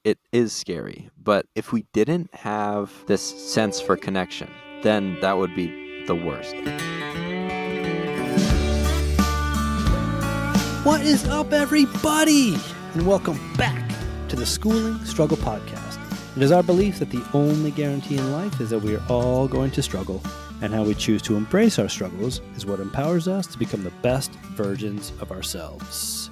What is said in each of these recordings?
it is scary. But if we didn't have this sense for connection, then that would be the worst. What is up, everybody? And welcome back to the Schooling Struggle Podcast. It is our belief that the only guarantee in life is that we are all going to struggle, and how we choose to embrace our struggles is what empowers us to become the best versions of ourselves.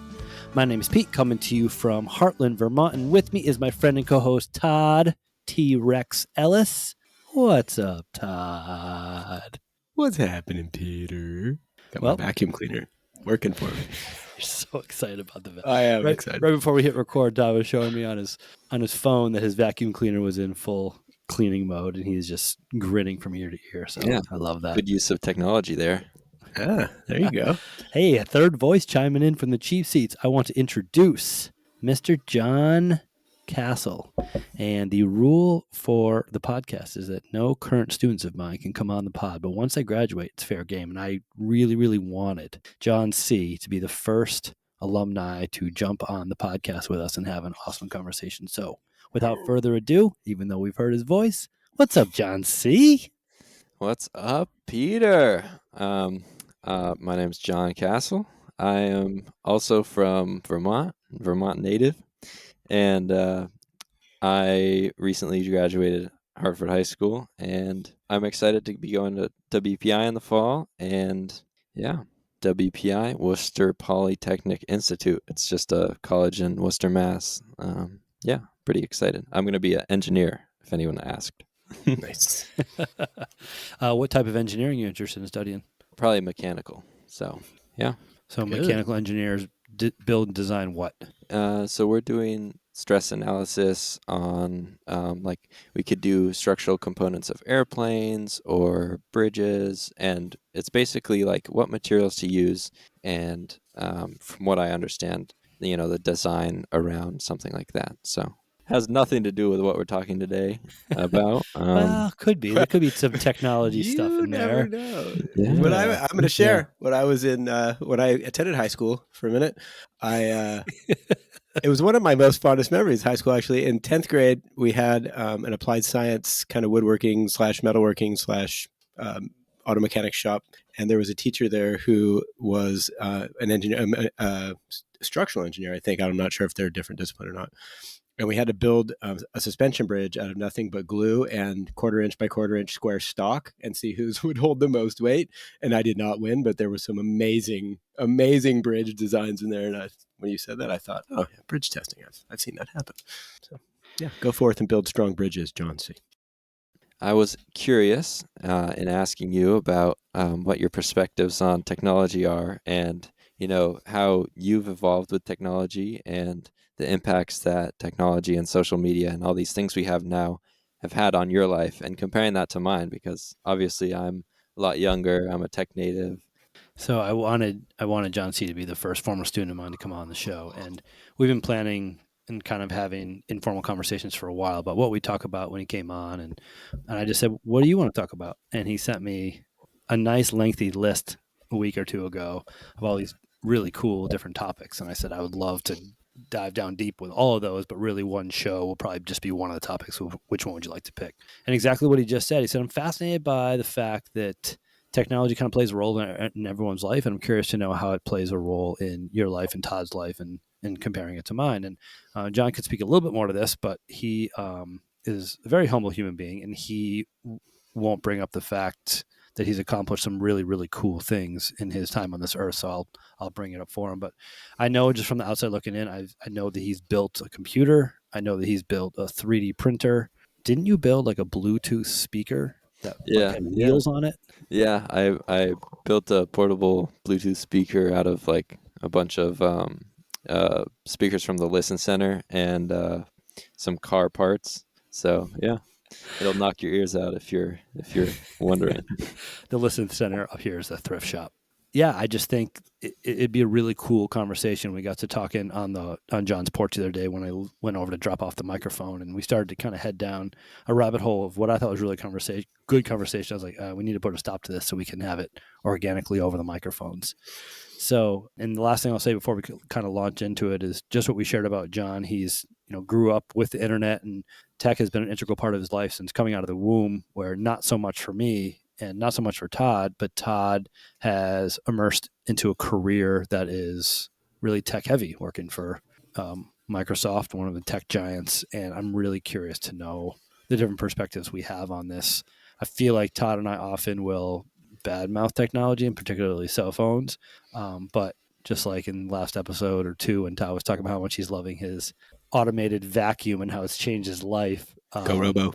My name is Pete, coming to you from Heartland, Vermont, and with me is my friend and co-host Todd T-Rex Ellis. What's up, Todd? What's happening, Peter? Got my vacuum cleaner working for me. You're so excited about the I am excited. Right before we hit record, Todd was showing me on his phone that his vacuum cleaner was in full cleaning mode, and he's just grinning from ear to ear. So yeah, I love that. Good use of technology there. There you go. Hey, a third voice chiming in from the cheap seats. I want to introduce Mr. John Cassell. And the rule for the podcast is that no current students of mine can come on the pod. But once I graduate, it's fair game. And I really, really wanted John C. to be the first alumni to jump on the podcast with us and have an awesome conversation. So without further ado, even though we've heard his voice, what's up, John C.? What's up, Peter? My name's John Cassell. I am also from Vermont native. And I recently graduated Hartford High School, and I'm excited to be going to WPI in the fall. And yeah, WPI, Worcester Polytechnic Institute. It's just a college in Worcester, Mass. Yeah, pretty excited. I'm going to be an engineer, if anyone asked. Nice. What type of engineering are you interested in studying? Probably mechanical. So, yeah. So mechanical engineers build and design what? So we're doing stress analysis on, like, we could do structural components of airplanes or bridges, and it's basically like what materials to use, and from what I understand, the design around something like that. So has nothing to do with what we're talking today about. Well, could be. There could be some technology stuff in there. You never know. Yeah. When I'm going to share when I was in when I attended high school for a minute. It was one of my most fondest memories. High school, actually, in 10th grade, we had an applied science kind of woodworking / metalworking / auto mechanics shop, and there was a teacher there who was an engineer, structural engineer. I think I'm not sure if they're a different discipline or not. And we had to build a suspension bridge out of nothing but glue and 1/4 inch by 1/4 inch square stock and see whose would hold the most weight. And I did not win, but there were some amazing bridge designs in there. And when you said that, I thought, oh, yeah, bridge testing. I've seen that happen. So, yeah, go forth and build strong bridges, John C. I was curious in asking you about what your perspectives on technology are, and how you've evolved with technology and the impacts that technology and social media and all these things we have now have had on your life, and comparing that to mine, because obviously I'm a lot younger. I'm a tech native. So I wanted John C. to be the first former student of mine to come on the show, and we've been planning and kind of having informal conversations for a while about what we talk about when he came on, and I just said, what do you want to talk about? And he sent me a nice lengthy list a week or two ago of all these really cool different topics, and I said I would love to dive down deep with all of those, but really one show will probably just be one of the topics. Which one would you like to pick? And exactly what he just said. He said, I'm fascinated by the fact that technology kind of plays a role in everyone's life, and I'm curious to know how it plays a role in your life and Todd's life, and comparing it to mine. And John could speak a little bit more to this, but he is a very humble human being, and he won't bring up the fact that he's accomplished some really, really cool things in his time on this earth. So I'll bring it up for him. But I know just from the outside looking in, I know that he's built a computer. I know that he's built a 3D printer. Didn't you build like a Bluetooth speaker that had wheels on it? Yeah, I built a portable Bluetooth speaker out of like a bunch of speakers from the Listen Center and some car parts. So yeah. It'll knock your ears out if you're wondering. The Listen Center up here is the thrift shop. Yeah, I just think it'd be a really cool conversation. We got to talking on John's porch the other day when I went over to drop off the microphone, and we started to kind of head down a rabbit hole of what I thought was really good conversation. I was like, we need to put a stop to this so we can have it organically over the microphones. So, and the last thing I'll say before we kind of launch into it is just what we shared about John. He's grew up with the internet, and tech has been an integral part of his life since coming out of the womb, where not so much for me and not so much for Todd, but Todd has immersed into a career that is really tech heavy, working for Microsoft, one of the tech giants. And I'm really curious to know the different perspectives we have on this. I feel like Todd and I often will badmouth technology, and particularly cell phones. But just like in the last episode or two, when Todd was talking about how much he's loving his automated vacuum and how it's changed his life. Go Robo.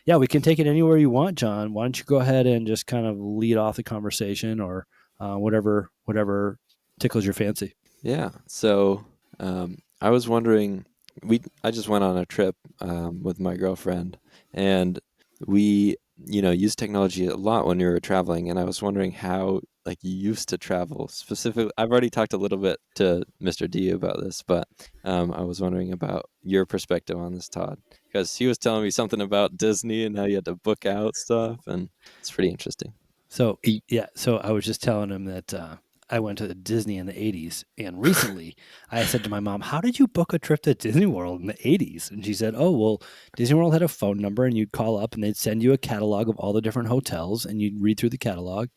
Yeah, we can take it anywhere you want, John. Why don't you go ahead and just kind of lead off the conversation, or whatever tickles your fancy. Yeah. So I was wondering, I just went on a trip with my girlfriend, and we used technology a lot when we were traveling, and I was wondering how you used to travel specifically. I've already talked a little bit to Mr. D about this, but I was wondering about your perspective on this, Todd, because he was telling me something about Disney and how you had to book out stuff, and it's pretty interesting. So I was just telling him that I went to Disney in the 80s, and recently I said to my mom, how did you book a trip to Disney World in the 80s? And she said, oh, well, Disney World had a phone number, and you'd call up and they'd send you a catalog of all the different hotels, and you'd read through the catalog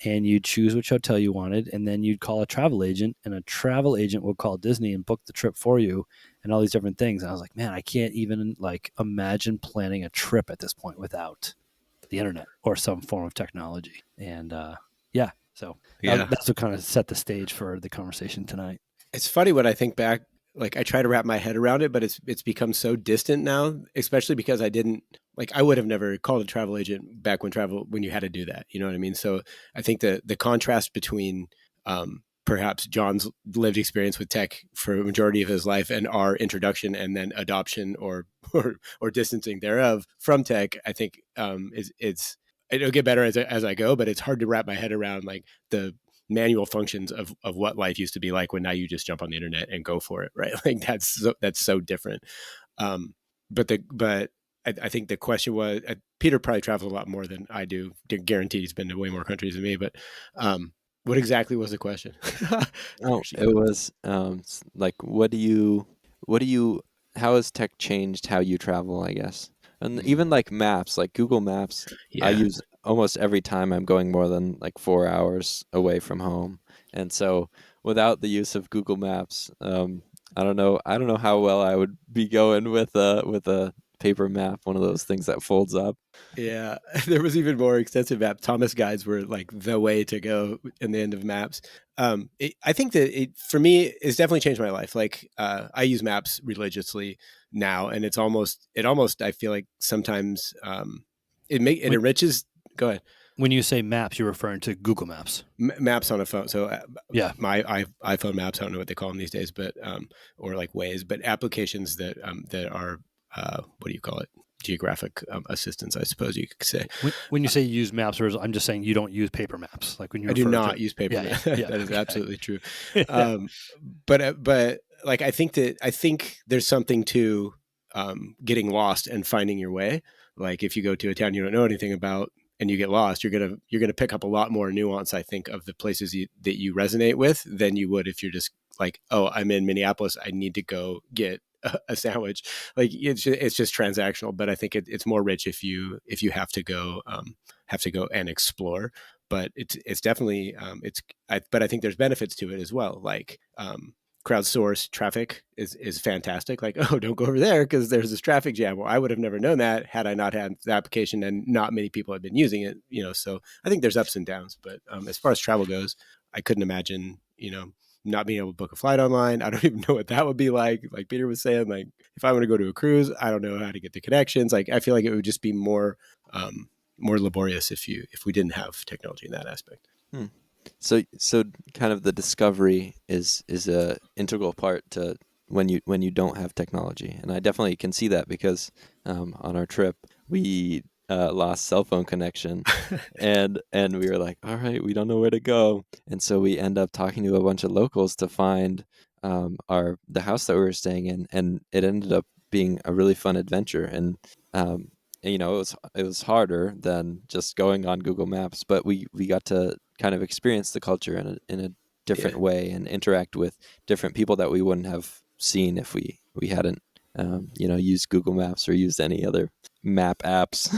and you'd choose which hotel you wanted, and then you'd call a travel agent, and a travel agent would call Disney and book the trip for you and all these different things. And I was like, man, I can't even imagine planning a trip at this point without the internet or some form of technology. And that's what kind of set the stage for the conversation tonight. It's funny when I think back, I try to wrap my head around it, but it's become so distant now, especially because I would have never called a travel agent back when you had to do that. You know what I mean? So I think the contrast between perhaps John's lived experience with tech for a majority of his life and our introduction and then adoption or distancing thereof from tech, I think it'll get better as I go, but it's hard to wrap my head around the manual functions of what life used to be like when now you just jump on the internet and go for it, right? That's so different. But I think the question was, Peter probably travels a lot more than I do. Guaranteed he's been to way more countries than me, but what exactly was the question? It was how has tech changed how you travel, I guess? And even maps, Google Maps, I use almost every time I'm going more than 4 hours away from home. And so without the use of Google Maps, I don't know how well I would be going with a paper map, one of those things that folds up. Yeah, there was even more extensive map. Thomas guides were the way to go in the end of maps. I think that for me, it's definitely changed my life. I use maps religiously now, and it almost I feel like sometimes it enriches. Go ahead. When you say maps, you're referring to Google Maps. Maps on a phone. So my iPhone maps, I don't know what they call them these days, but or Waze, but applications that are what do you call it? Geographic assistance, I suppose you could say. When you say use maps, I'm just saying you don't use paper maps. When you I do not use paper maps. That is absolutely true. But I think there's something to getting lost and finding your way. If you go to a town you don't know anything about and you get lost, you're gonna pick up a lot more nuance, I think, of the places that you resonate with than you would if you're just oh, I'm in Minneapolis, I need to go get a sandwich. It's just transactional, but I think it's more rich if you have to go and explore. But it's definitely but I think there's benefits to it as well. Crowdsourced traffic is fantastic. Oh, don't go over there because there's this traffic jam. Well, I would have never known that had I not had the application and not many people had been using it. So I think there's ups and downs. But as far as travel goes, I couldn't imagine not being able to book a flight online. I don't even know what that would be like. Like Peter was saying, if I want to go to a cruise, I don't know how to get the connections. I feel like it would just be more laborious if we didn't have technology in that aspect. So kind of the discovery is a integral part to when you don't have technology, and I definitely can see that because on our trip we lost cell phone connection, and we were like, all right, we don't know where to go, and so we end up talking to a bunch of locals to find the house that we were staying in, and it ended up being a really fun adventure, and it was harder than just going on Google Maps, but we got to kind of experience the culture in a different way and interact with different people that we wouldn't have seen if we hadn't use Google Maps or use any other map apps.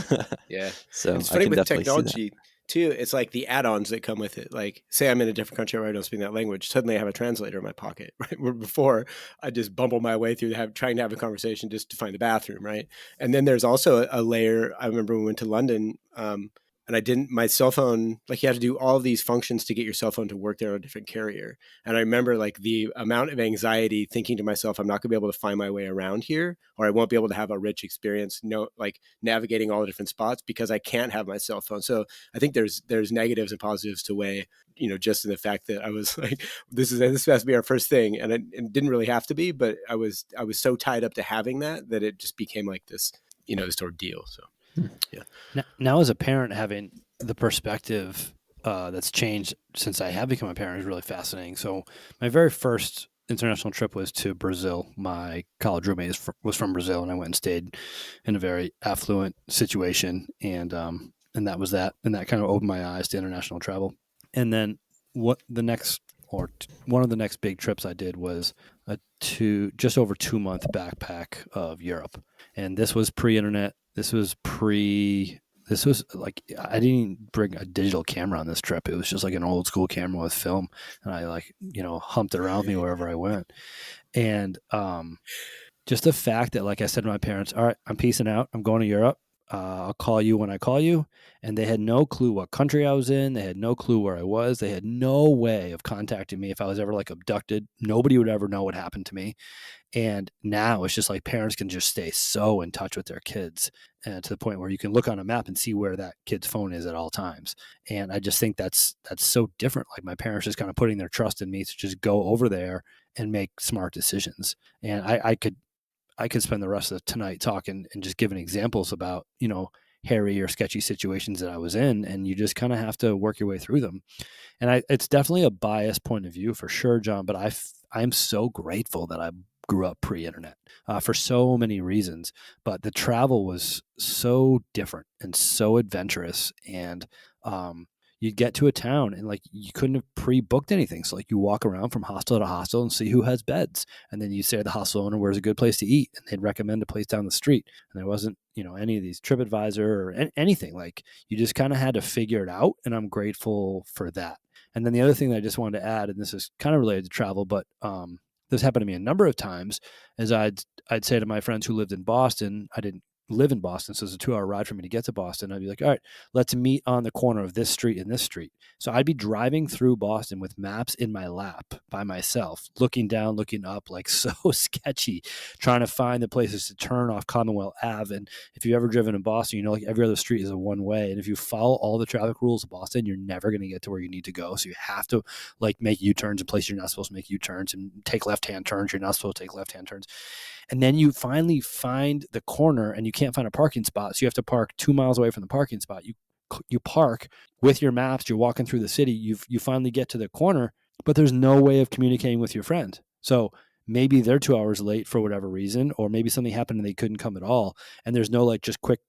Yeah. So It's I funny can with definitely see that. technology too. It's like the add-ons that come with it. Like, say I'm in a different country where I don't speak that language. Suddenly I have a translator in my pocket, right? Where before I just bumble my way through trying to have a conversation just to find the bathroom, right? And then there's also a layer. I remember when we went to London, and my cell phone, like you have to do all these functions to get your cell phone to work there on a different carrier. And I remember like the amount of anxiety thinking to myself, I'm not gonna be able to find my way around here, or I won't be able to have a rich experience, like navigating all the different spots because I can't have my cell phone. So I think there's negatives and positives to weigh, just in the fact that I was like, this has to be our first thing. And it didn't really have to be, but I was so tied up to having that it just became like this, this ordeal. So yeah. Now, as a parent, having the perspective that's changed since I have become a parent is really fascinating. So my very first international trip was to Brazil. My college roommate was from Brazil, and I went and stayed in a very affluent situation, and that was that, and that kind of opened my eyes to international travel. And then one of the next big trips I did was just over 2 month backpack of Europe, and this was pre-internet. This was like, I didn't bring a digital camera on this trip. It was just like an old school camera with film, and I humped it around with me wherever I went. And just the fact that, like I said to my parents, all right, I'm peacing out. I'm going to Europe. I'll call you when I call you. And they had no clue what country I was in. They had no clue where I was. They had no way of contacting me if I was ever like abducted. Nobody would ever know what happened to me. And now it's just like parents can just stay so in touch with their kids, to the point where you can look on a map and see where that kid's phone is at all times. And I just think that's so different. Like, my parents just kind of putting their trust in me to just go over there and make smart decisions. And I could spend the rest of tonight talking and just giving examples about, hairy or sketchy situations that I was in, and you just kind of have to work your way through them. And it's definitely a biased point of view for sure, John, but I'm so grateful that I grew up pre-internet, for so many reasons. But the travel was so different and so adventurous, and you'd get to a town and like you couldn't have pre-booked anything. So like you walk around from hostel to hostel and see who has beds. And then you say to the hostel owner, where's a good place to eat? And they'd recommend a place down the street. And there wasn't, any of these TripAdvisor or anything. Like, you just kind of had to figure it out. And I'm grateful for that. And then the other thing that I just wanted to add, and this is kind of related to travel, but this happened to me a number of times, is I'd say to my friends who lived in Boston, I didn't live in Boston, so it's a 2-hour ride for me to get to Boston. I'd be like, all right, let's meet on the corner of this street and this street. So I'd be driving through Boston with maps in my lap by myself, looking down, looking up, like so sketchy, trying to find the places to turn off Commonwealth Ave. And if you've ever driven in Boston, like every other street is a one way. And if you follow all the traffic rules of Boston, you're never going to get to where you need to go. So you have to like make U-turns in places you're not supposed to make U-turns, and take left-hand turns you're not supposed to take left-hand turns. And then you finally find the corner and you can't find a parking spot. So you have to park 2 miles away from the parking spot. You park with your maps. You're walking through the city. You finally get to the corner, but there's no way of communicating with your friend. So maybe they're 2 hours late for whatever reason, or maybe something happened and they couldn't come at all. And there's no like just quick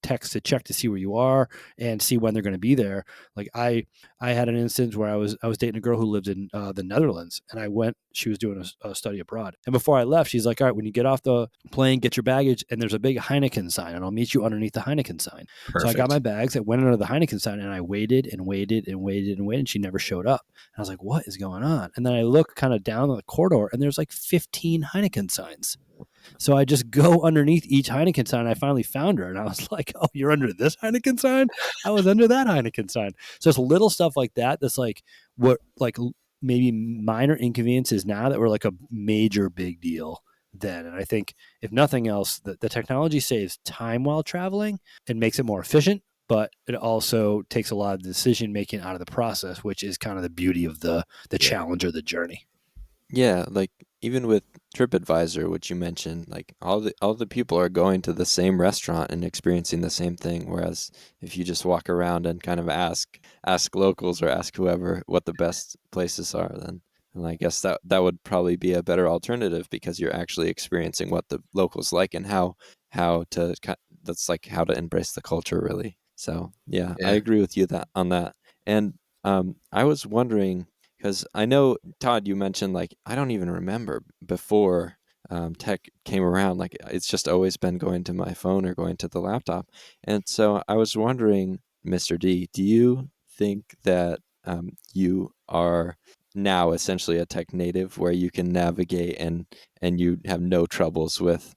text to check to see where you are and see when they're going to be there. Like I had an instance where I was dating a girl who lived in the Netherlands, and she was doing a study abroad. And before I left, she's like, all right, when you get off the plane, get your baggage, and there's a big Heineken sign, and I'll meet you underneath the Heineken sign. Perfect. So I got my bags, I went under the Heineken sign, and I waited and waited and waited and waited, and she never showed up. And I was like, what is going on? And then I look kind of down the corridor, and there's like 15 Heineken signs. So I just go underneath each Heineken sign. I finally found her, and I was like, oh, you're under this Heineken sign? I was under that Heineken sign. So it's little stuff like that that's like what, like maybe minor inconveniences now that were like a major big deal then. And I think if nothing else, the technology saves time while traveling and makes it more efficient, but it also takes a lot of decision making out of the process, which is kind of the beauty of the challenge or the journey. Yeah, like even with TripAdvisor, which you mentioned, like all the people are going to the same restaurant and experiencing the same thing. Whereas if you just walk around and kind of ask locals or ask whoever what the best places are, then and I guess that would probably be a better alternative, because you're actually experiencing what the locals like and how that's like how to embrace the culture really. So yeah. I agree with you on that. And I was wondering, because I know, Todd, you mentioned, like, I don't even remember before tech came around, like it's just always been going to my phone or going to the laptop. And so I was wondering, Mr. D, do you think that you are now essentially a tech native where you can navigate and you have no troubles with,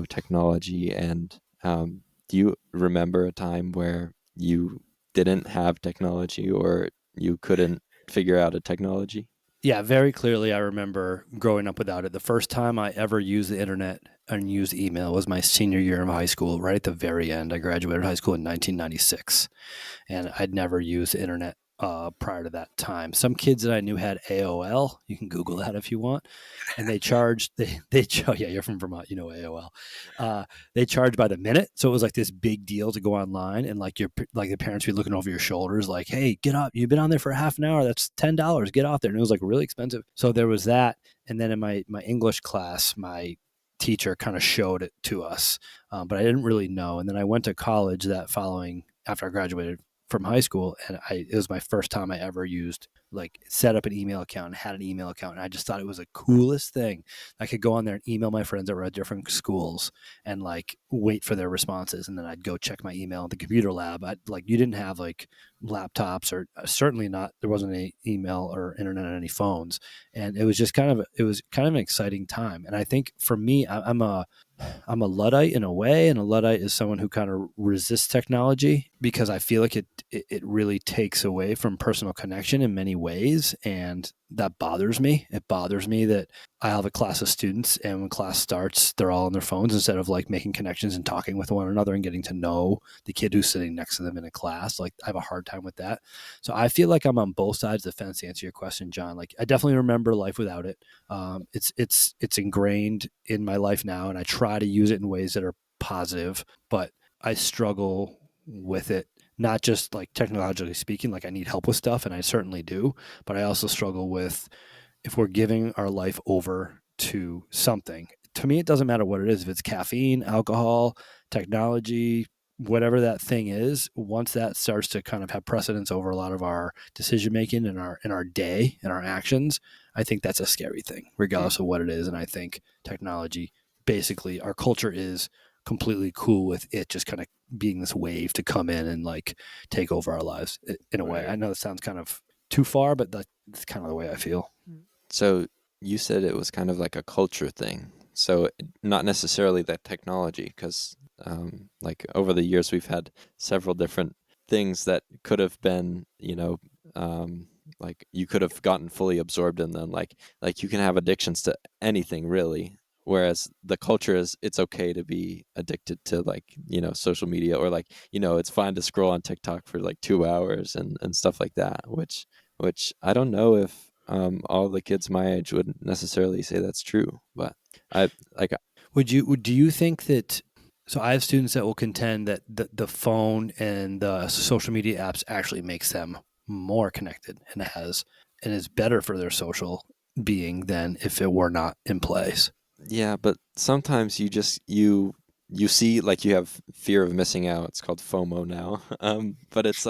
technology? And do you remember a time where you didn't have technology or you couldn't figure out a technology? Yeah, very clearly I remember growing up without it. The first time I ever used the internet and used email was my senior year of high school, right at the very end. I graduated high school in 1996, and I'd never used the internet prior to that time. Some kids that I knew had AOL. You can Google that if you want. And they charged, yeah, you're from Vermont, you know AOL. They charged by the minute. So it was like this big deal to go online, and like the parents would be looking over your shoulders like, hey, get up. You've been on there for a half an hour. That's $10. Get off there. And it was like really expensive. So there was that. And then in my English class, my teacher kind of showed it to us, but I didn't really know. And then I went to college that following after I graduated from high school, and it was my first time I ever used set up an email account and had an email account, and I just thought it was the coolest thing. I could go on there and email my friends that were at different schools and wait for their responses, and then I'd go check my email at the computer lab. You didn't have laptops, or certainly not, there wasn't any email or internet on any phones, and it was kind of an exciting time. And I think for me, I'm a Luddite in a way, and a Luddite is someone who kind of resists technology because I feel like it really takes away from personal connection in many ways, and that bothers me. It bothers me that I have a class of students, and when class starts, they're all on their phones instead of making connections and talking with one another and getting to know the kid who's sitting next to them in a class. I have a hard time with that. So I feel like I'm on both sides of the fence to answer your question, John. I definitely remember life without it. It's ingrained in my life now, and I try to use it in ways that are positive, but I struggle with it. Not just technologically speaking, I need help with stuff, and I certainly do, but I also struggle with if we're giving our life over to something. To me, it doesn't matter what it is. If it's caffeine, alcohol, technology, whatever that thing is, once that starts to kind of have precedence over a lot of our decision making in our day and our actions, I think that's a scary thing, regardless of what it is. And I think technology, basically, our culture is completely cool with it just kind of being this wave to come in and take over our lives in a way. I know it sounds kind of too far, but that's kind of the way I feel. So you said it was kind of like a culture thing. So not necessarily that technology, because over the years we've had several different things that could have been, you could have gotten fully absorbed in them. Like you can have addictions to anything really. Whereas the culture is, it's okay to be addicted to social media, or it's fine to scroll on TikTok for 2 hours and stuff like that, which I don't know if all the kids my age would necessarily say that's true, but I like. Do you think that? So I have students that will contend that the phone and the social media apps actually makes them more connected and is better for their social being than if it were not in place. Yeah, but sometimes you see, you have fear of missing out. It's called FOMO now. But it's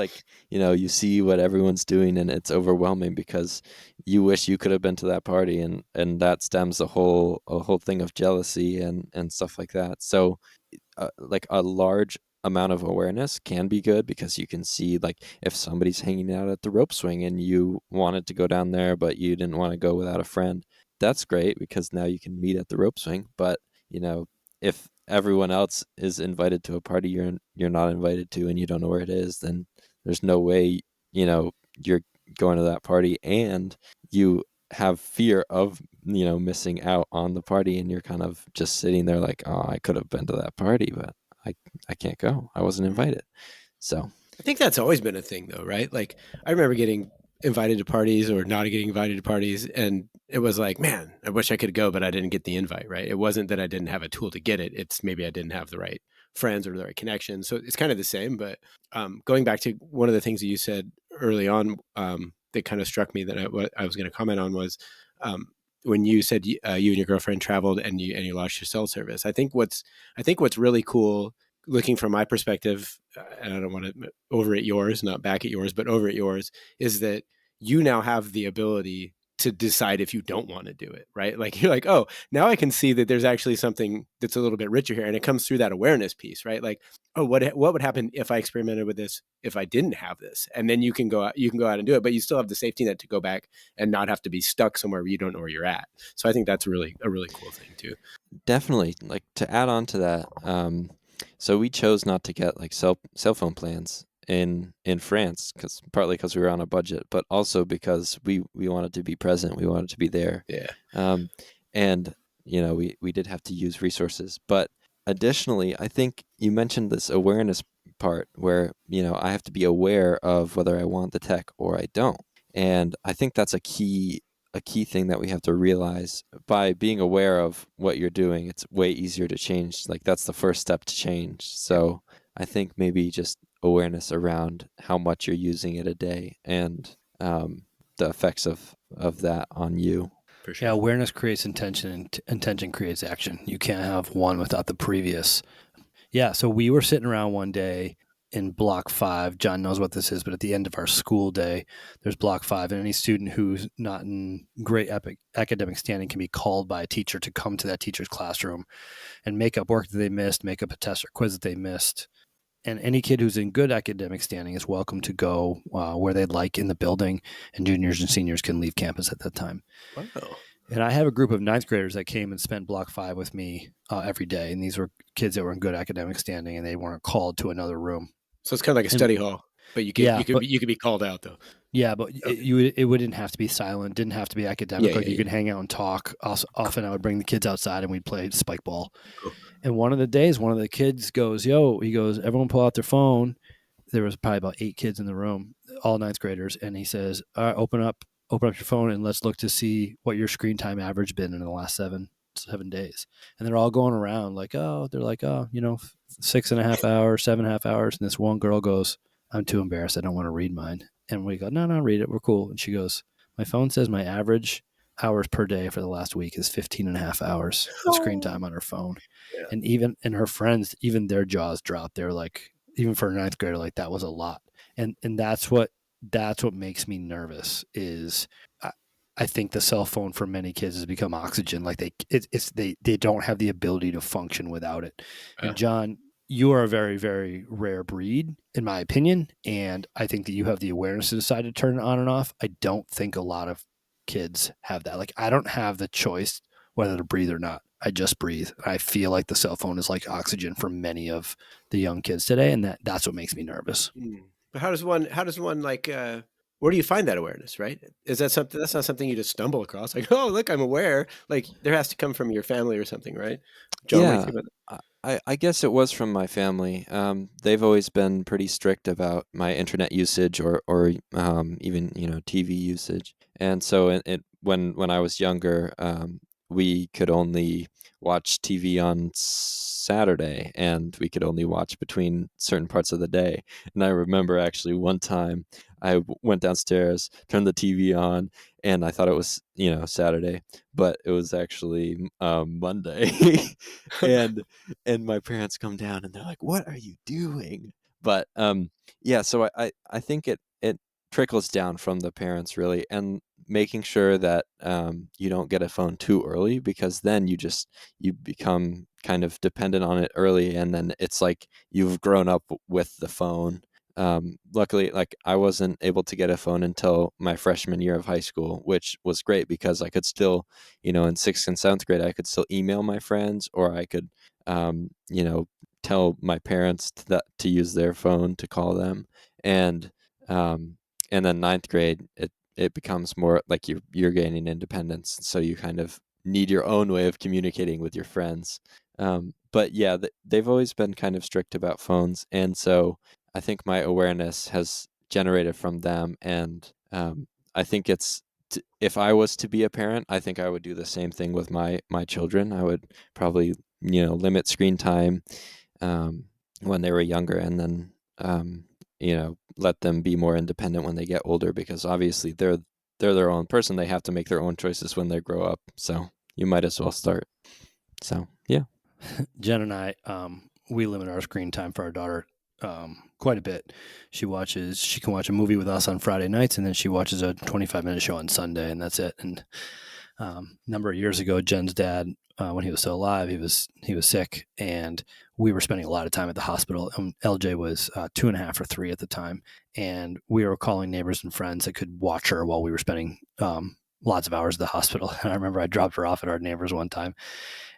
you see what everyone's doing, and it's overwhelming because you wish you could have been to that party, and that stems a whole thing of jealousy and stuff like that. So a large amount of awareness can be good, because you can see if somebody's hanging out at the rope swing and you wanted to go down there but you didn't want to go without a friend. That's great, because now you can meet at the rope swing. But if everyone else is invited to a party you're not invited to, and you don't know where it is, then there's no way you're going to that party, and you have fear of missing out on the party, and you're kind of just sitting there oh, I could have been to that party, but I can't go, I wasn't invited. So I think that's always been a thing, though, right? I remember getting invited to parties or not getting invited to parties, and it was man, I wish I could go, but I didn't get the invite, right? It wasn't that I didn't have a tool to get it. It's maybe I didn't have the right friends or the right connections. So it's kind of the same. But going back to one of the things that you said early on that kind of struck me that what I was going to comment on was when you said you and your girlfriend traveled and you lost your cell service. I think what's really cool, looking from my perspective, and I don't want to over at yours, not back at yours, but over at yours, is that you now have the ability to decide if you don't want to do it, right? Like you're like, oh, now I can see that there's actually something that's a little bit richer here. And it comes through that awareness piece, right? Like, oh, what would happen if I experimented with this, if I didn't have this? And then you can go out and do it, but you still have the safety net to go back and not have to be stuck somewhere where you don't know where you're at. So I think that's a really cool thing too. Definitely. Like, to add on to that, so we chose not to get like cell phone plans in France, partly because we were on a budget, but also because we wanted to be present, we wanted to be there. Yeah. And we did have to use resources, but additionally, I think you mentioned this awareness part where I have to be aware of whether I want the tech or I don't, and I think that's a key thing that we have to realize. By being aware of what you're doing, it's way easier to change. Like, that's the first step to change. So I think maybe just awareness around how much you're using it a day, and the effects of that on you. For sure. Yeah, awareness creates intention, and intention creates action. You can't have one without the previous. Yeah, so we were sitting around one day in Block 5. John knows what this is, but at the end of our school day, there's Block 5, and any student who's not in great academic standing can be called by a teacher to come to that teacher's classroom and make up work that they missed, make up a test or quiz that they missed. And any kid who's in good academic standing is welcome to go where they'd like in the building, and juniors and seniors can leave campus at that time. Wow. And I have a group of ninth graders that came and spent Block 5 with me every day. And these were kids that were in good academic standing, and they weren't called to another room. So it's kind of like a study hall, but you could be called out though. Yeah, but it wouldn't have to be silent, didn't have to be academic. You could hang out and talk. Also, often I would bring the kids outside and we'd play spike ball. Cool. And one of the days, one of the kids goes, everyone pull out their phone. There was probably about 8 kids in the room, all ninth graders. And he says, all right, open up your phone and let's look to see what your screen time average been in the last 7 days. And they're all going around like, 6.5 hours, 7.5 hours. And this one girl goes, I'm too embarrassed. I don't want to read mine. And we go, no, read it. We're cool. And she goes, my phone says my average hours per day for the last week is 15.5 hours of screen time on her phone. Yeah. And even her friends, even their jaws dropped. They're like, even for a ninth grader, like that was a lot. And that's what makes me nervous is I think the cell phone for many kids has become oxygen. Like they don't have the ability to function without it. Yeah. And John, you are a very, very rare breed, in my opinion. And I think that you have the awareness to decide to turn it on and off. I don't think a lot of kids have that. Like, I don't have the choice whether to breathe or not. I just breathe. I feel like the cell phone is like oxygen for many of the young kids today. And that's what makes me nervous. But how does one like, where do you find that awareness, right? Is that something, that's not something you just stumble across? Like, oh, look, I'm aware. Like, there has to come from your family or something, right? John, yeah, I guess it was from my family. They've always been pretty strict about my internet usage or even TV usage. And so when I was younger, we could only watch TV on Saturday, and we could only watch between certain parts of the day. And I remember actually one time I went downstairs, turned the TV on, and I thought it was Saturday, but it was actually Monday. and my parents come down and they're like, "What are you doing?" But so I think it trickles down from the parents, really, and making sure that you don't get a phone too early, because then you become kind of dependent on it early, and then it's like you've grown up with the phone. Luckily, like, I wasn't able to get a phone until my freshman year of high school, which was great because I could still, in 6th and 7th grade, I could still email my friends, or I could, tell my parents to use their phone to call them. And then 9th grade, it becomes more like you're gaining independence, so you kind of need your own way of communicating with your friends. But yeah, they've always been kind of strict about phones, and so I think my awareness has generated from them. And I think if I was to be a parent, I think I would do the same thing with my children. I would probably limit screen time when they were younger, and then let them be more independent when they get older, because obviously they're their own person. They have to make their own choices when they grow up. So you might as well start. So, yeah. Jen and I, we limit our screen time for our daughter quite a bit. She can watch a movie with us on Friday nights, and then she watches a 25-minute show on Sunday, and that's it. And a number of years ago, Jen's dad, when he was still alive, he was sick, and we were spending a lot of time at the hospital. LJ was 2.5 or 3 at the time, and we were calling neighbors and friends that could watch her while we were spending lots of hours at the hospital. And I remember I dropped her off at our neighbors one time,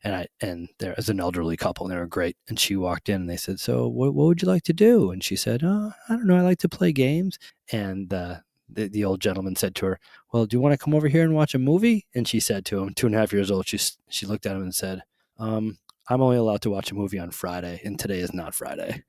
and there was an elderly couple, and they were great. And she walked in, and they said, "So, what would you like to do?" And she said, "Oh, I don't know. I like to play games." And the old gentleman said to her, "Well, do you want to come over here and watch a movie?" And she said to him, 2.5 years old, she looked at him and said, "I'm only allowed to watch a movie on Friday, and today is not Friday."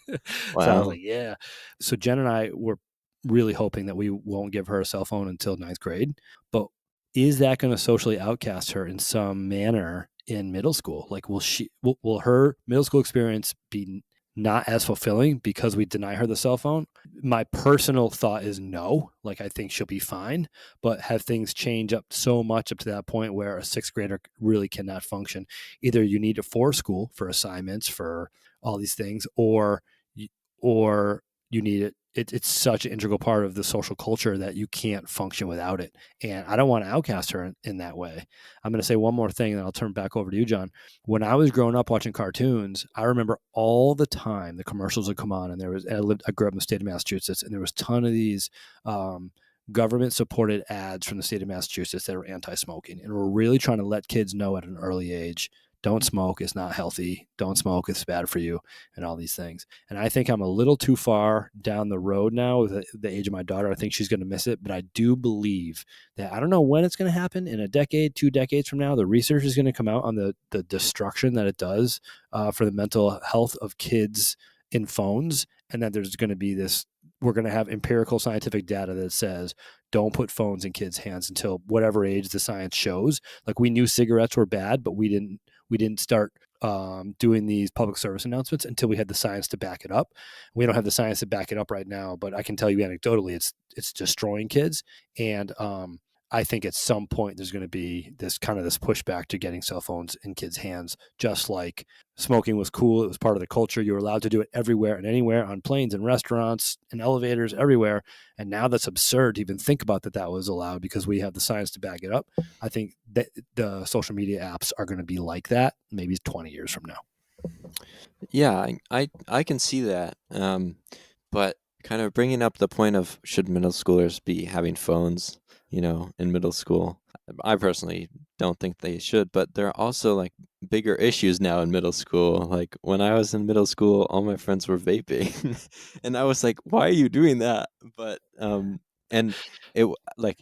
Wow. So I was like, yeah. So Jen and I were really hoping that we won't give her a cell phone until 9th grade. But is that going to socially outcast her in some manner in middle school? Like, will her middle school experience be not as fulfilling because we deny her the cell phone? My personal thought is no. Like, I think she'll be fine, but have things change up so much up to that point where a 6th grader really cannot function? Either you need it for school, for assignments, for all these things, or you need it. It's such an integral part of the social culture that you can't function without it. And I don't want to outcast her in that way. I'm going to say one more thing, and then I'll turn back over to you, John. When I was growing up watching cartoons, I remember all the time the commercials would come on, and I grew up in the state of Massachusetts, and there was a ton of these government-supported ads from the state of Massachusetts that were anti-smoking, and we're really trying to let kids know at an early age, don't smoke, it's not healthy. Don't smoke, it's bad for you, and all these things. And I think I'm a little too far down the road now with the age of my daughter. I think she's going to miss it, but I do believe that I don't know when it's going to happen. In a decade, 2 decades from now, the research is going to come out on the destruction that it does for the mental health of kids in phones, and that there's going to be we're going to have empirical scientific data that says don't put phones in kids' hands until whatever age the science shows. Like, we knew cigarettes were bad, but we didn't start doing these public service announcements until we had the science to back it up. We don't have the science to back it up right now, but I can tell you anecdotally, it's destroying kids. And I think at some point there's going to be this pushback to getting cell phones in kids' hands, just like smoking was cool. It was part of the culture. You were allowed to do it everywhere and anywhere, on planes and restaurants and elevators, everywhere. And now that's absurd to even think about that was allowed because we have the science to back it up. I think that the social media apps are going to be like that maybe 20 years from now. Yeah, I can see that. But kind of bringing up the point of should middle schoolers be having phones, in middle school. I personally don't think they should, but there are also like bigger issues now in middle school. Like when I was in middle school, all my friends were vaping, and I was like, "Why are you doing that?" But and like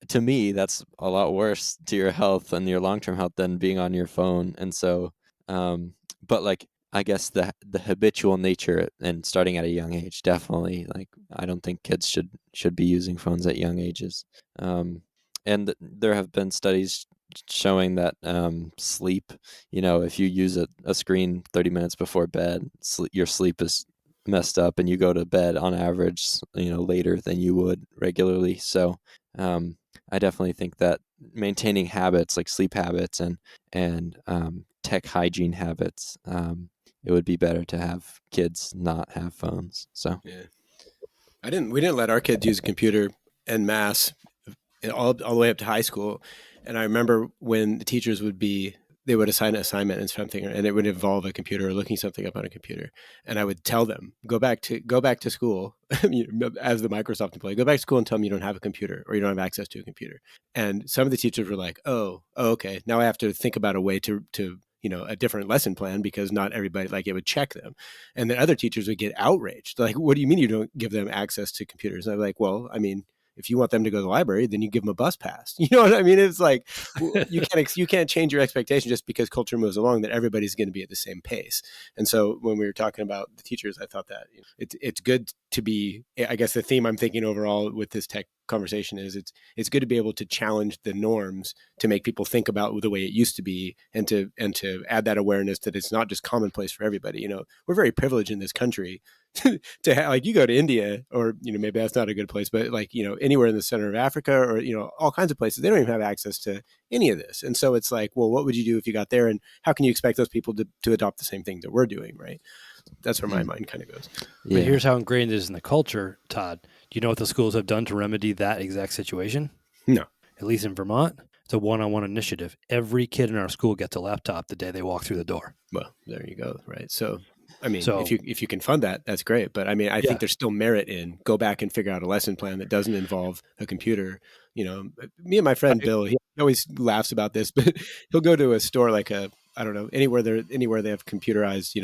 to me, that's a lot worse to your health and your long-term health than being on your phone. And so, but like I guess the habitual nature and starting at a young age, definitely. Like I don't think kids should be using phones at young ages. And there have been studies showing that sleep, if you use a screen 30 minutes before bed, your sleep is messed up, and you go to bed on average, later than you would regularly. So I definitely think that maintaining habits like sleep habits and tech hygiene habits, it would be better to have kids not have phones. So yeah, we didn't let our kids use a computer en masse all the way up to high school. And I remember when the teachers they would assign an assignment and something, and it would involve a computer or looking something up on a computer. And I would tell them, go back to school as the Microsoft employee, go back to school and tell them you don't have a computer or you don't have access to a computer. And some of the teachers were like, oh, okay. Now I have to think about a way to a different lesson plan because not everybody, like, it would check them. And then other teachers would get outraged. Like, what do you mean you don't give them access to computers? And I'm like, well, I mean, if you want them to go to the library, then you give them a bus pass. You know what I mean? It's like, you can't change your expectation just because culture moves along that everybody's going to be at the same pace. And so when we were talking about the teachers, I thought that it's good to be, I guess the theme I'm thinking overall with this tech conversation is it's good to be able to challenge the norms to make people think about the way it used to be, and to add that awareness that it's not just commonplace for everybody. We're very privileged in this country to like you go to India, or maybe that's not a good place, but like anywhere in the center of Africa, or all kinds of places, they don't even have access to any of this. And so it's like, well, what would you do if you got there, and how can you expect those people to adopt the same thing that we're doing, right? That's where my mind kind of goes. Yeah. But here's how ingrained it is in the culture, Todd. Do you know what the schools have done to remedy that exact situation? No. At least in Vermont, it's a one-on-one initiative. Every kid in our school gets a laptop the day they walk through the door. Well, there you go, right? So, I mean, if you can fund that, that's great. But I mean, I think there's still merit in go back and figure out a lesson plan that doesn't involve a computer. Me and my friend Bill, he always laughs about this, but he'll go to a store like I don't know, anywhere they have computerized,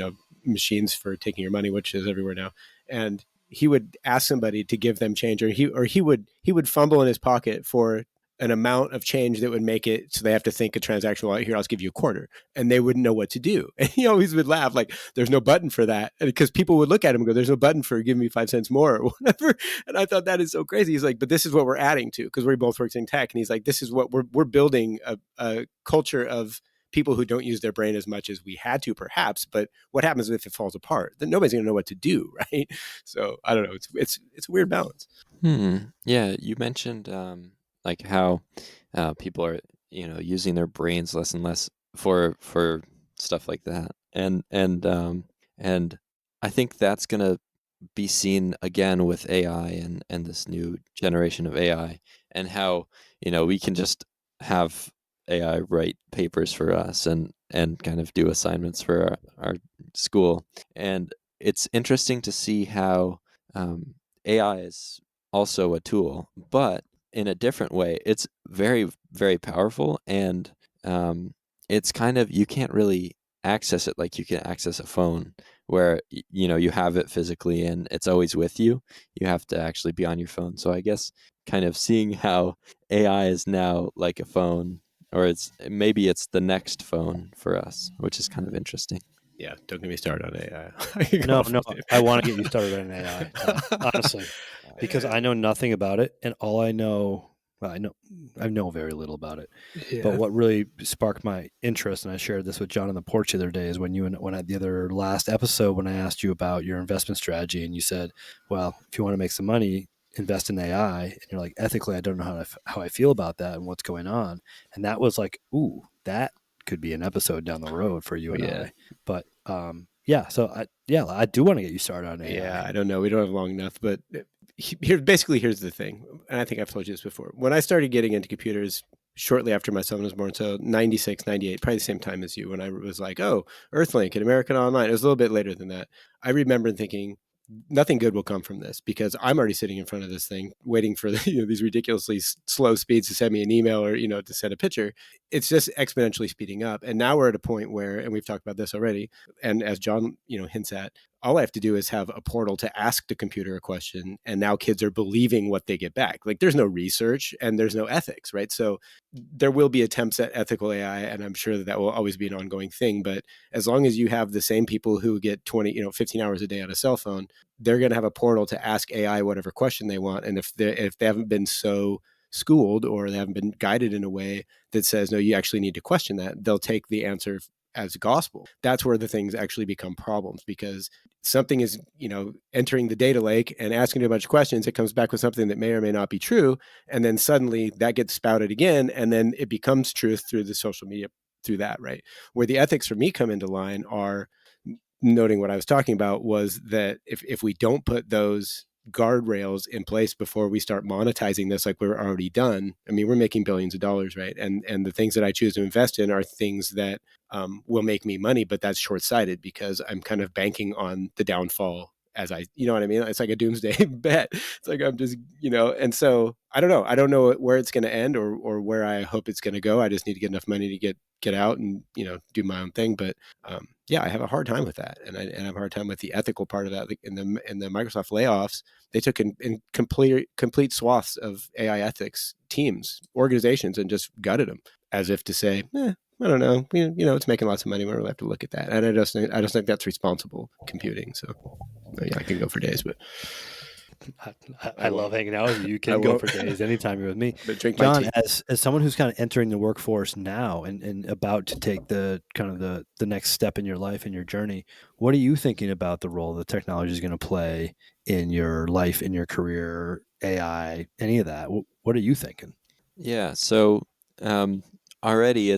machines for taking your money, which is everywhere now. And he would ask somebody to give them change, or he would fumble in his pocket for an amount of change that would make it so they have to think a transaction. Well, here, I'll give you a quarter, and they wouldn't know what to do. And he always would laugh like, "There's no button for that," because people would look at him and go, "There's no button for give me 5 cents more," or whatever. And I thought that is so crazy. He's like, "But this is what we're adding to," because we both worked in tech, and he's like, "This is what we're building a culture of people who don't use their brain as much as we had to, perhaps. But what happens if it falls apart? Then nobody's going to know what to do, right?" So I don't know. It's a weird balance. Yeah, you mentioned like how people are using their brains less and less for stuff like that, and I think that's gonna be seen again with AI and this new generation of AI, and how we can just have AI write papers for us and kind of do assignments for our school. And it's interesting to see how AI is also a tool, but in a different way. It's very, very powerful, and it's kind of, you can't really access it like you can access a phone, where you have it physically and it's always with you. You have to actually be on your phone. So I guess kind of seeing how AI is now like a phone, or maybe it's the next phone for us, which is kind of interesting. Yeah, don't get me started on AI. No, I want to get you started on AI, honestly, because I know nothing about it, and all I know, well, I know very little about it. Yeah. But what really sparked my interest, and I shared this with John on the porch the other day, is when the other last episode, when I asked you about your investment strategy, and you said, well, if you want to make some money, invest in AI, and you're like, ethically, I don't know how I feel about that and what's going on, and that was like, ooh, that could be an episode down the road for you and I. But so I do want to get you started on AI. Yeah, I don't know. We don't have long enough, but here's the thing. And I think I've told you this before. When I started getting into computers shortly after my son was born, so 96, 98, probably the same time as you, when I was like, oh, Earthlink and American Online. It was a little bit later than that. I remember thinking, nothing good will come from this, because I'm already sitting in front of this thing waiting for these ridiculously slow speeds to send me an email, or to send a picture. It's just exponentially speeding up, and now we're at a point where, and we've talked about this already, and as John hints at, all I have to do is have a portal to ask the computer a question, and now kids are believing what they get back. Like, there's no research and there's no ethics, right? So there will be attempts at ethical AI, and I'm sure that will always be an ongoing thing. But as long as you have the same people who get 15 hours a day on a cell phone, they're going to have a portal to ask AI whatever question they want. And if they haven't been so schooled, or they haven't been guided in a way that says, no, you actually need to question that, they'll take the answer as gospel. That's where the things actually become problems, because something is, entering the data lake and asking a bunch of questions. It comes back with something that may or may not be true. And then suddenly that gets spouted again. And then it becomes truth through the social media, through that, right? Where the ethics for me come into line are noting what I was talking about, was that if we don't put those guardrails in place before we start monetizing this, like we're already done. I mean, we're making billions of dollars, right? And the things that I choose to invest in are things that will make me money, but that's short-sighted, because I'm kind of banking on the downfall as you know what I mean? It's like a doomsday bet. It's like I'm just, and so I don't know. I don't know where it's going to end, or where I hope it's going to go. I just need to get enough money to get out and, do my own thing. But I have a hard time with that. And I have a hard time with the ethical part of that. In the Microsoft layoffs, they took in complete swaths of AI ethics teams, organizations, and just gutted them, as if to say, I don't know, it's making lots of money. We'll have to look at that. And I just think that's responsible computing. So I can go for days, but I love hanging out with you. You can I go won't. for days anytime you're with me. But drink my John, tea. as someone who's kind of entering the workforce now and about to take the kind of the next step in your life and your journey, what are you thinking about the role that technology is going to play in your life, in your career, AI, any of that? What are you thinking? Yeah. So already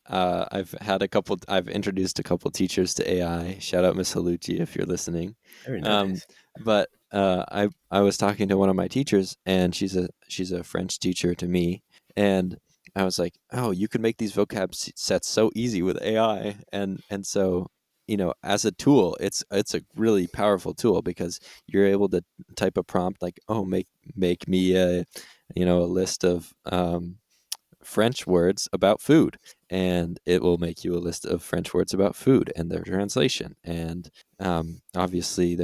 I've introduced a couple teachers to AI. Shout out Miss Halucci if you're listening. Very Um, nice. but I was talking to one of my teachers, and she's a French teacher to me, and I was like, oh, you could make these sets so easy with AI, and so as a tool, it's a really powerful tool because you're able to type a prompt like, oh, make me a list of French words about food, and it will make you a list of French words about food and their translation. And obviously,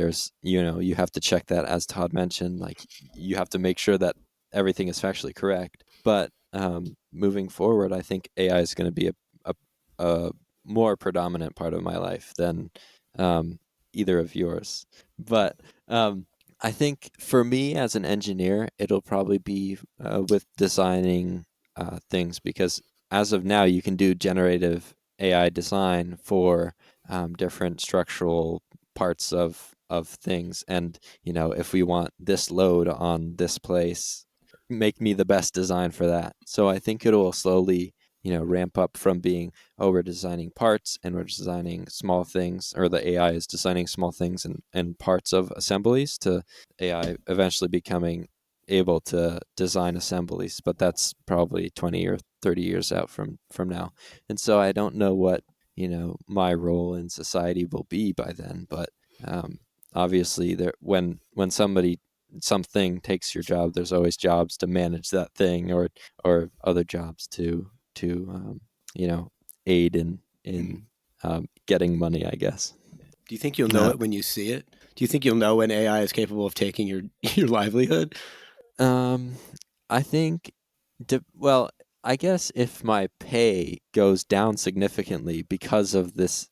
you have to check that, as Todd mentioned, like you have to make sure that everything is factually correct. But moving forward, I think AI is going to be a more predominant part of my life than um, either of yours. But I think for me as an engineer, it'll probably be with designing things, because as of now, you can do generative AI design for different structural parts of things, and if we want this load on this place, make me the best design for that. So I think it will slowly ramp up from being, oh, we're designing parts and we're designing small things, or the AI is designing small things and parts of assemblies, to AI eventually becoming able to design assemblies. But that's probably 20 or 30 years out from now. And so I don't know what my role in society will be by then. But obviously, when something takes your job, there's always jobs to manage that thing, or other jobs to aid in getting money, I guess. Do you think you'll know Uh, it when you see it? Do you think you'll know when AI is capable of taking your your livelihood? Um, I think, well, I guess if my pay goes down significantly because of this,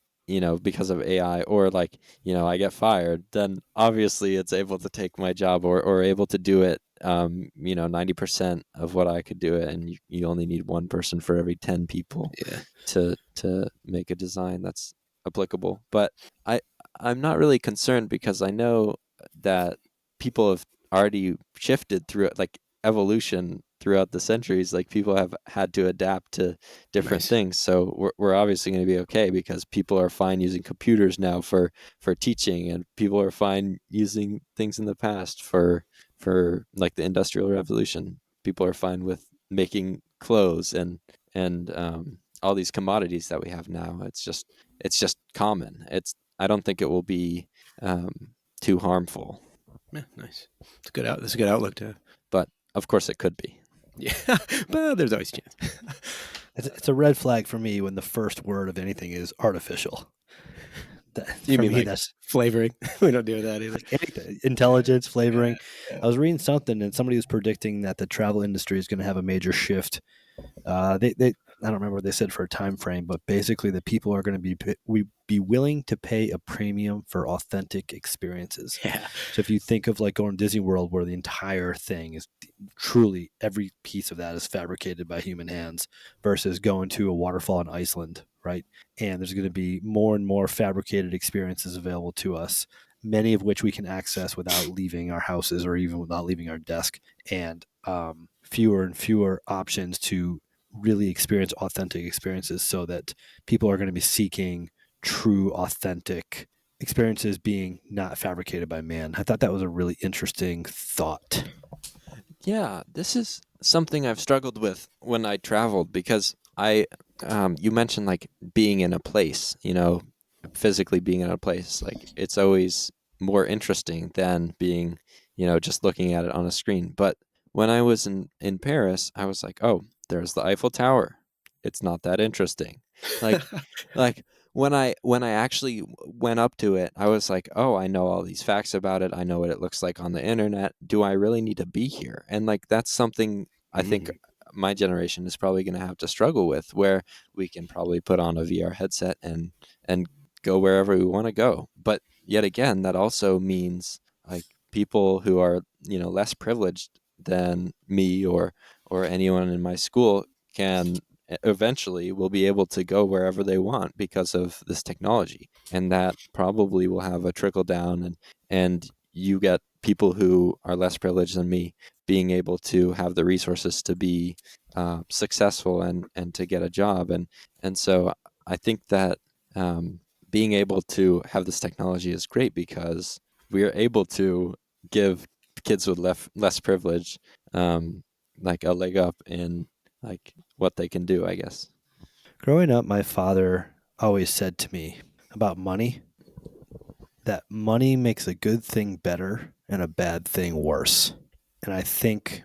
because of AI, or like, I get fired, then obviously it's able to take my job, or able to do it, 90% of what I could do it. And you only need one person for every 10 people Yeah. to make a design that's applicable. But I, I'm not really concerned, because I know that people have already shifted through it, like evolution throughout the centuries. Like people have had to adapt to different Nice. things. So we're obviously going to be okay, because people are fine using computers now for teaching, and people are fine using things in the past for like the Industrial Revolution. People are fine with making clothes and all these commodities that we have now. It's just common. I don't think it will be um, too harmful, Yeah, nice. It's a good That's a good outlook to. but of course it could be. Yeah, but there's always a chance. it's a red flag for me when the first word of anything is artificial. You For mean me, like that's flavoring? We don't do that either. like anything, intelligence, flavoring. Yeah. I was reading something, and somebody was predicting that the travel industry is going to have a major shift. They I don't remember what they said for a time frame, but basically the people are going to be willing to pay a premium for authentic experiences. Yeah. So if you think of like going to Disney World, where the entire thing is truly, every piece of that is fabricated by human hands, versus going to a waterfall in Iceland, right? And there's going to be more and more fabricated experiences available to us, many of which we can access without leaving our houses or even without leaving our desk, and fewer and fewer options to really experience authentic experiences, so that people are going to be seeking true, authentic experiences being not fabricated by man. I thought that was a really interesting thought. Yeah, this is something I've struggled with when I traveled, because you mentioned like being in a place, physically being in a place. Like it's always more interesting than being, just looking at it on a screen. But when I was in Paris, I was like, oh, there's the Eiffel Tower. It's not that interesting. Like, like when I actually went up to it, I was like, "Oh, I know all these facts about it. I know what it looks like on the internet. Do I really need to be here?" And like that's something I think Mhm. my generation is probably going to have to struggle with, where we can probably put on a VR headset and go wherever we want to go. But yet again, that also means like people who are, less privileged than me or anyone in my school can eventually will be able to go wherever they want because of this technology, and that probably will have a trickle down, and you get people who are less privileged than me being able to have the resources to be successful and to get a job, and so I think that being able to have this technology is great because we are able to give kids with less privilege like a leg up in like what they can do, I guess. Growing up, my father always said to me about money that money makes a good thing better and a bad thing worse. And I think,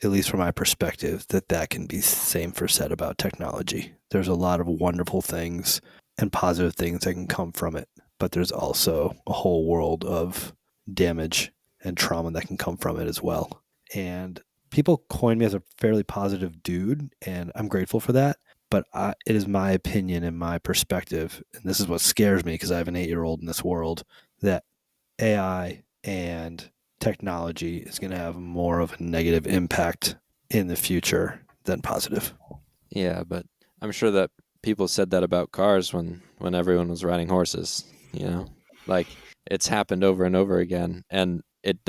at least from my perspective, that can be same for said about technology. There's a lot of wonderful things and positive things that can come from it, but there's also a whole world of damage and trauma that can come from it as well. And people coin me as a fairly positive dude, and I'm grateful for that. But it is my opinion and my perspective, and this is what scares me because I have an 8-year-old in this world, that AI and technology is going to have more of a negative impact in the future than positive. Yeah, but I'm sure that people said that about cars when everyone was riding horses, like it's happened over and over again, and it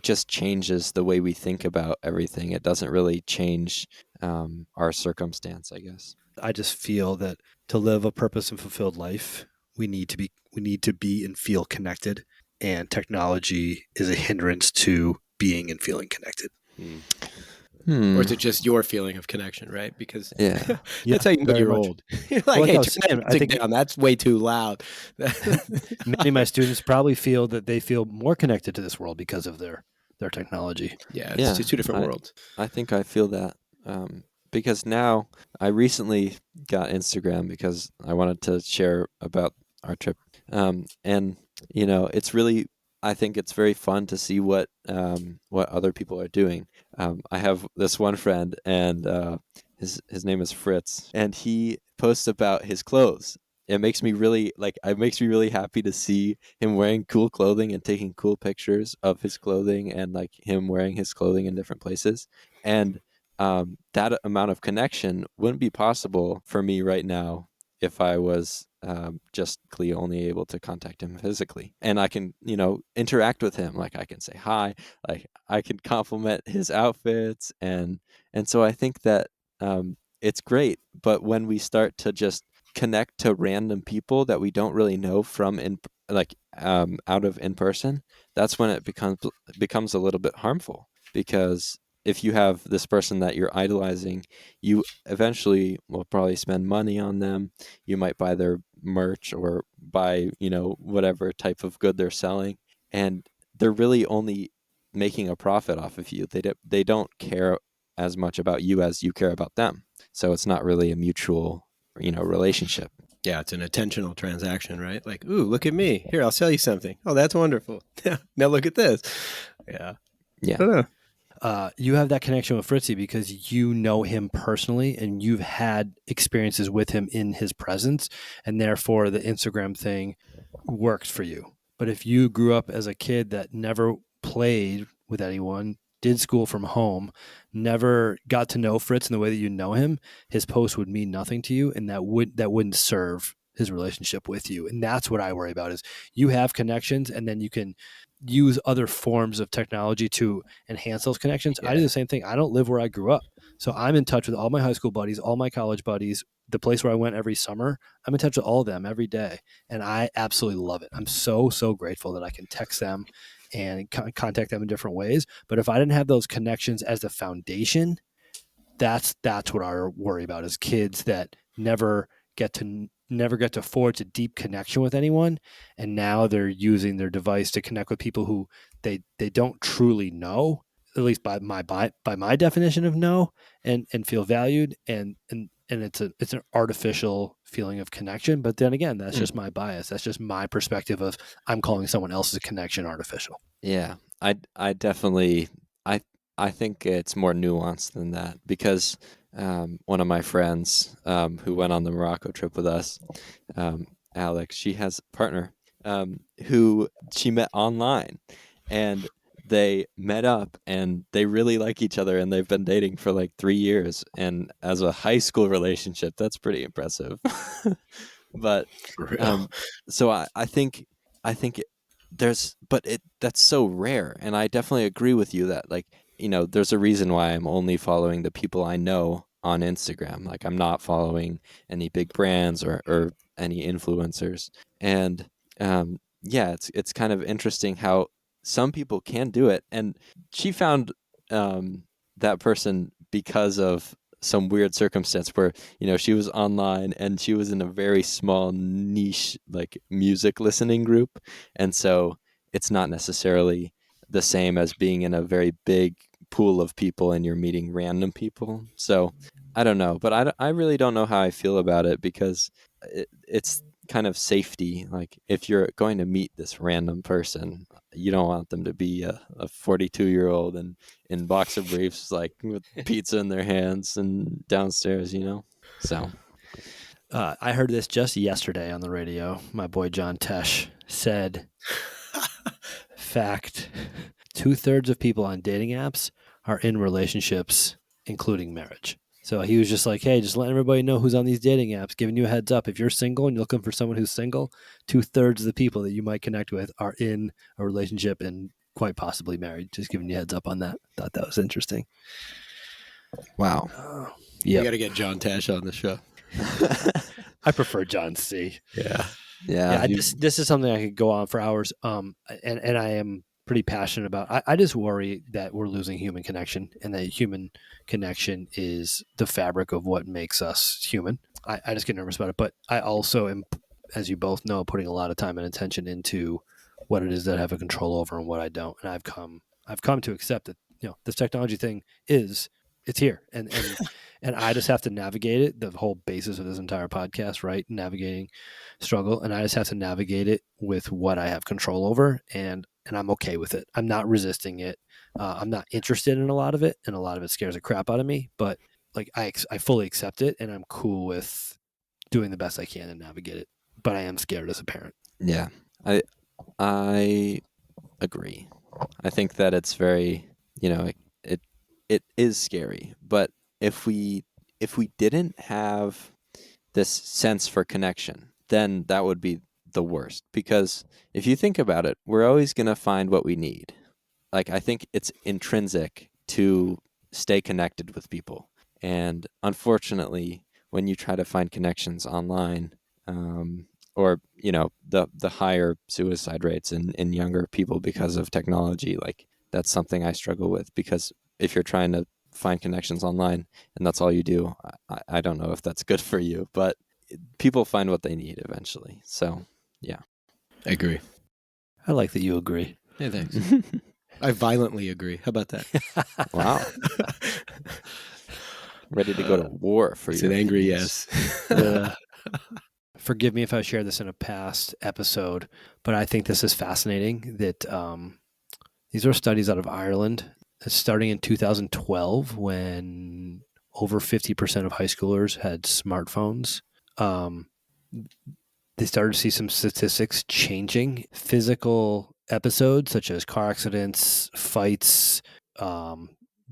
just changes the way we think about everything. It doesn't really change our circumstance, I guess. I just feel that to live a purpose and fulfilled life, we need to be and feel connected, and technology is a hindrance to being and feeling connected. Or is it just your feeling of connection, right? Because that's how you know very you're much. old. You're like, Well, hey, I was turn saying, that I music think down. That's way too loud. many of my students probably feel that they feel more connected to this world because of their technology. Yeah, it's two different worlds. I think I feel that because now I recently got Instagram because I wanted to share about our trip, and it's really, I think it's very fun to see what other people are doing. I have this one friend, and his name is Fritz, and he posts about his clothes. It makes me really happy to see him wearing cool clothing and taking cool pictures of his clothing, and like him wearing his clothing in different places. And that amount of connection wouldn't be possible for me right now if I was just only able to contact him physically, and I can interact with him. Like I can say hi, like I can compliment his outfits, and so I think that it's great. But when we start to just connect to random people that we don't really know from out of in person, that's when it becomes a little bit harmful, because if you have this person that you're idolizing, you eventually will probably spend money on them. You might buy their merch or buy, whatever type of good they're selling, and they're really only making a profit off of you. They don't care as much about you as you care about them. So it's not really a mutual, relationship. Yeah, it's an intentional transaction, right? Like, ooh, look at me. Here, I'll sell you something. Oh, that's wonderful. Now look at this. Yeah. Yeah. I don't know. You have that connection with Fritzy because you know him personally and you've had experiences with him in his presence, and therefore the Instagram thing works for you. But if you grew up as a kid that never played with anyone, did school from home, never got to know Fritz in the way that you know him, his post would mean nothing to you, and that wouldn't serve his relationship with you. And that's what I worry about, is you have connections and then you can use other forms of technology to enhance those connections. I do the same thing. I don't live where I grew up. So I'm in touch with all my high school buddies, all my college buddies, the place where I went every summer. I'm in touch with all of them every day. And I absolutely love it. I'm so, so grateful that I can text them and contact them in different ways. But if I didn't have those connections as the foundation, that's what I worry about, is kids that never get to forge a deep connection with anyone, and now they're using their device to connect with people who they don't truly know, at least by my definition of know, and feel valued, and it's an artificial feeling of connection. But then again, that's just my bias. That's just my perspective of I'm calling someone else's connection artificial. Yeah, I definitely I think it's more nuanced than that, because one of my friends who went on the Morocco trip with us, Alex, she has a partner who she met online, and they met up and they really like each other and they've been dating for like 3 years, and as a high school relationship, that's pretty impressive. But For real. so I think that's so rare, and I definitely agree with you that, like, there's a reason why I'm only following the people I know on Instagram. Like, I'm not following any big brands or any influencers. And yeah, it's kind of interesting how some people can do it. And she found that person because of some weird circumstance where she was online and she was in a very small niche like music listening group, and so it's not necessarily the same as being in a very big pool of people and you're meeting random people. So I don't know, but I really don't know how I feel about it, because it's kind of safety. Like, if you're going to meet this random person, you don't want them to be a 42-year-old and in boxer briefs, like with pizza in their hands and downstairs, So I heard this just yesterday on the radio. My boy John Tesh said, fact, 2/3 of people on dating apps are in relationships, including marriage. So he was just like, hey, just letting everybody know who's on these dating apps, giving you a heads up. If you're single and you're looking for someone who's single, 2/3 of the people that you might connect with are in a relationship and quite possibly married. Just giving you a heads up on that. Thought that was interesting. wow. You got to get John Tesh on the show. I prefer John C. Yeah. This is something I could go on for hours. And I am pretty passionate about. I just worry that we're losing human connection, and that human connection is the fabric of what makes us human. I just get nervous about it, but I also am, as you both know, putting a lot of time and attention into what it is that I have a control over and what I don't. And I've come to accept that this technology thing it's here, and I just have to navigate it. The whole basis of this entire podcast, right? Navigating struggle. And I just have to navigate it with what I have control over. And I'm okay with it. I'm not resisting it. I'm not interested in a lot of it. And a lot of it scares the crap out of me. But like, I fully accept it, and I'm cool with doing the best I can to navigate it. But I am scared as a parent. Yeah. I agree. I think that it's very, it is scary, but if we didn't have this sense for connection, then that would be the worst. Because if you think about it, we're always going to find what we need. Like, I think it's intrinsic to stay connected with people. And unfortunately, when you try to find connections online, or the higher suicide rates in younger people because of technology, like, that's something I struggle with. Because if you're trying to find connections online and that's all you do, I don't know if that's good for you, but people find what they need eventually. So yeah, I agree. I like that you agree. Hey, thanks. I violently agree. How about that? Wow. Ready to go to war for It's your an angry opinions. yes. Forgive me if I shared this in a past episode, but I think this is fascinating that these are studies out of Ireland starting in 2012, when over 50% of high schoolers had smartphones. They started to see some statistics changing. Physical episodes such as car accidents, fights,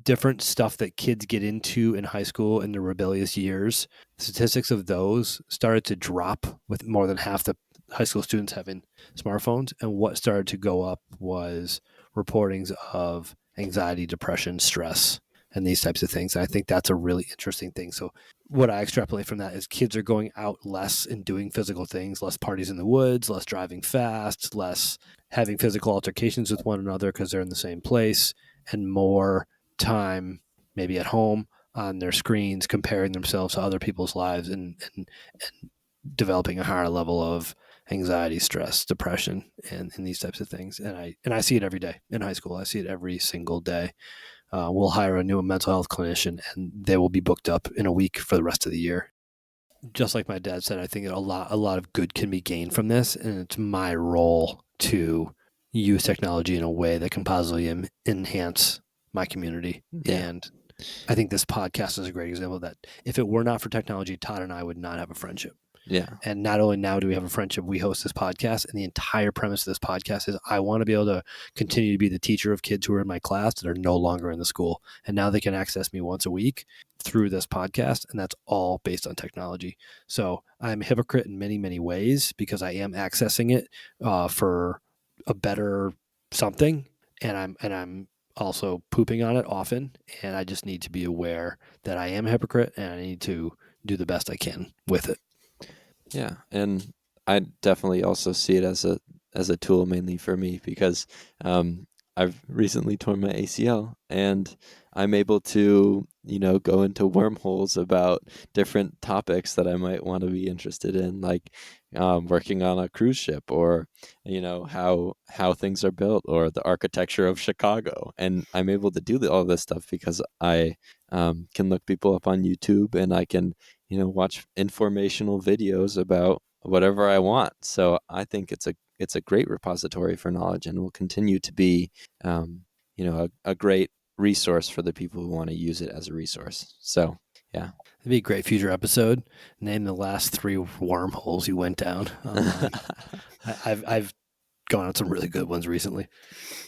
different stuff that kids get into in high school in their rebellious years, statistics of those started to drop, with more than half the high school students having smartphones. And what started to go up was reportings of anxiety, depression, stress, and these types of things. And I think that's a really interesting thing. So what I extrapolate from that is kids are going out less and doing physical things, less parties in the woods, less driving fast, less having physical altercations with one another because they're in the same place, and more time maybe at home on their screens, comparing themselves to other people's lives, and developing a higher level of anxiety, stress, depression, and these types of things. And I see it every day in high school. I see it every single day. We'll hire a new mental health clinician, and they will be booked up in a week for the rest of the year. Just like my dad said, I think a lot of good can be gained from this, and it's my role to use technology in a way that can positively enhance my community. Yeah. And I think this podcast is a great example of that. If it were not for technology, Todd and I would not have a friendship. Yeah. And not only now do we have a friendship, we host this podcast, and the entire premise of this podcast is I want to be able to continue to be the teacher of kids who are in my class that are no longer in the school. And now they can access me once a week through this podcast, and that's all based on technology. So I'm a hypocrite in many, many ways because I am accessing it for a better something, and I'm also pooping on it often, and I just need to be aware that I am a hypocrite and I need to do the best I can with it. Yeah, and I definitely also see it as a tool mainly for me because I've recently torn my ACL, and I'm able to go into wormholes about different topics that I might want to be interested in, like working on a cruise ship, or how things are built, or the architecture of Chicago, and I'm able to do all this stuff because I can look people up on YouTube, and I can watch informational videos about whatever I want. So I think it's a great repository for knowledge, and will continue to be, a great resource for the people who want to use it as a resource. So, yeah. It'd be a great future episode. Name the last 3 wormholes you went down online. I've gone on some really good ones recently.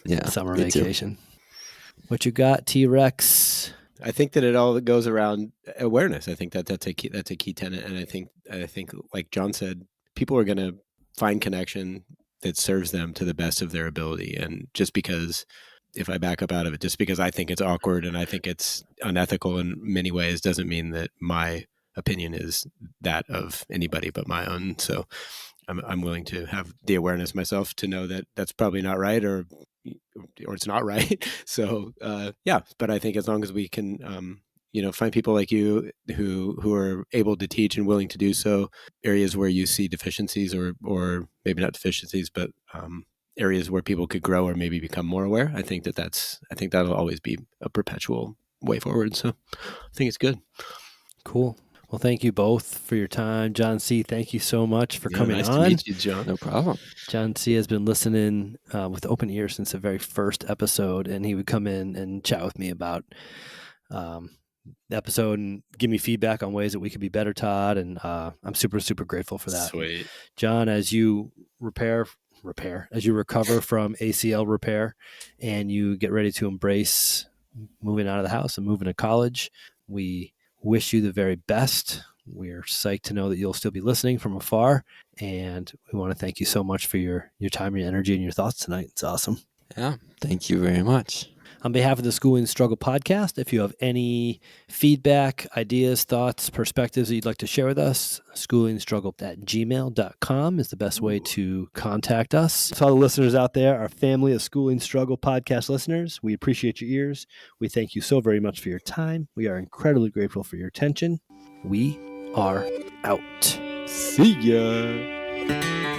Yeah. Summer me too. vacation. What you got, T-Rex? I think that it all goes around awareness. I think that's a key tenet, and I think like John said, people are going to find connection that serves them to the best of their ability. And just because, if I back up out of it, just because I think it's awkward and I think it's unethical in many ways, doesn't mean that my opinion is that of anybody but my own. So I'm willing to have the awareness myself to know that that's probably not right, or it's not right. So yeah, but I think as long as we can find people like you who are able to teach and willing to do so, areas where you see deficiencies, or maybe not deficiencies, but areas where people could grow or maybe become more aware, I think that'll always be a perpetual way forward. So I think it's good. Cool. Well, thank you both for your time. John C., thank you so much for coming nice on. to meet you, John. No problem. John C. has been listening with open ears since the very first episode, and he would come in and chat with me about the episode and give me feedback on ways that we could be better, Todd, and I'm super, super grateful for that. Sweet. John, as you as you recover from ACL repair and you get ready to embrace moving out of the house and moving to college, we wish you the very best. We're psyched to know that you'll still be listening from afar, and we want to thank you so much for your time, your energy, and your thoughts tonight. It's awesome. Yeah, thank you very much. On behalf of the Schooling Struggle podcast, if you have any feedback, ideas, thoughts, perspectives that you'd like to share with us, schoolingstruggle@gmail.com is the best way to contact us. To all the listeners out there, our family of Schooling Struggle podcast listeners, we appreciate your ears. We thank you so very much for your time. We are incredibly grateful for your attention. We are out. See ya.